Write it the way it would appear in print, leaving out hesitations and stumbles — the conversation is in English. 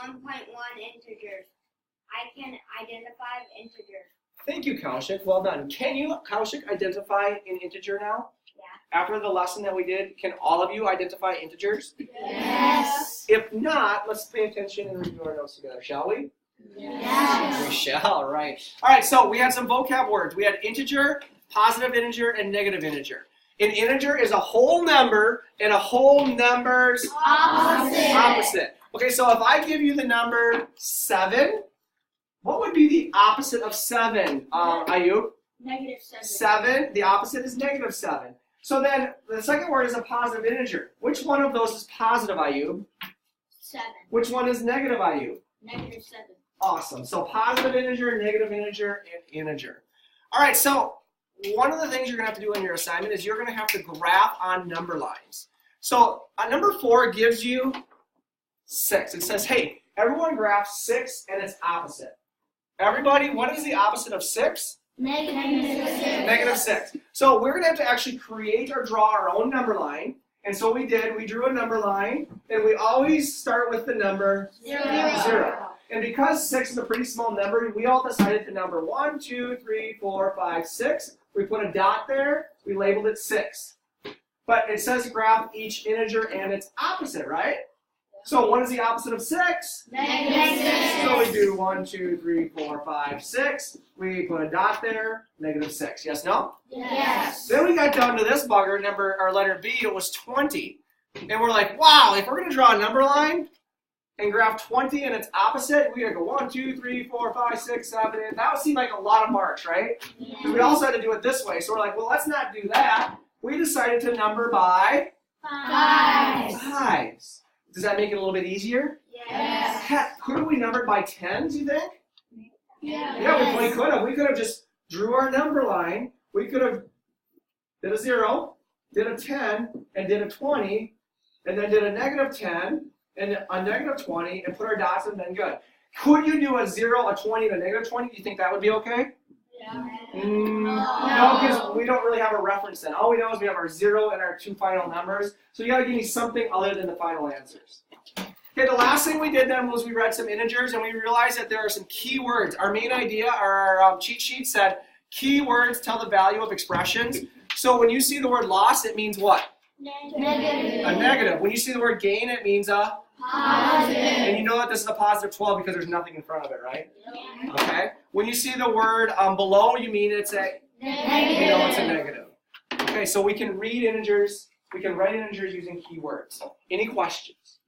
1.1 integers. I can identify integers. Thank you, Kaushik. Well done. Can you, Kaushik, identify an integer now? Yeah. After the lesson that we did, can all of you identify integers? Yes. If not, let's pay attention and review our notes together, shall we? Yes. We shall, right. All right, so we had some vocab words. We had integer, positive integer, and negative integer. An integer is a whole number, and a whole number's opposite. Okay, so if I give you the number 7, what would be the opposite of 7, Ayub? Negative 7. 7, the opposite is negative 7. So then the second word is a positive integer. Which one of those is positive, Ayub? 7. Which one is negative, Ayub? Negative 7. Awesome. So positive integer, negative integer, and integer. All right, so one of the things you're going to have to do in your assignment is you're going to have to graph on number lines. So number 4 gives you 6. It says, hey, everyone graph 6 and its opposite. Everybody, what is the opposite of 6? Negative 6. Negative 6. So we're going to have to actually create or draw our own number line. And so we did. We drew a number line, and we always start with the number 0. And because 6 is a pretty small number, we all decided to number 1, 2, 3, 4, 5, 6. We put a dot there. We labeled it 6. But it says graph each integer and its opposite, right? So what is the opposite of 6? Negative 6. So we do 1, 2, 3, 4, 5, 6. We put a dot there, negative 6. Yes, no? Yes. Then we got down to this bugger, letter B, it was 20. And we're like, wow, if we're going to draw a number line and graph 20 and its opposite, we're going to go 1, 2, 3, 4, 5, 6, 7, 8. That would seem like a lot of marks, right? Because we also had to do it this way. So we're like, well, let's not do that. We decided to number by 5s. Does that make it a little bit easier? Yes. Heck, couldn't we number by 10s, you think? Yes. Yeah, we could have. We could have just drew our number line. We could have did a 0, did a 10, and did a 20, and then did a negative 10, and a negative 20, and put our dots in, then good. Could you do a 0, a 20, and a negative 20? Do you think that would be okay? No, because we don't really have a reference then. All we know is we have our 0 and our 2 final numbers. So you got to give me something other than the final answers. Okay, the last thing we did then was we read some integers and we realized that there are some key words. Our main idea, our cheat sheet said keywords tell the value of expressions. So when you see the word loss, it means what? Negative. A negative. When you see the word gain, it means a Positive. And you know that this is a positive 12 because there's nothing in front of it, right? Yeah. Okay. When you see the word below, you mean it's a Negative. you know it's a negative. Okay, so we can read integers. We can write integers using keywords. Any questions?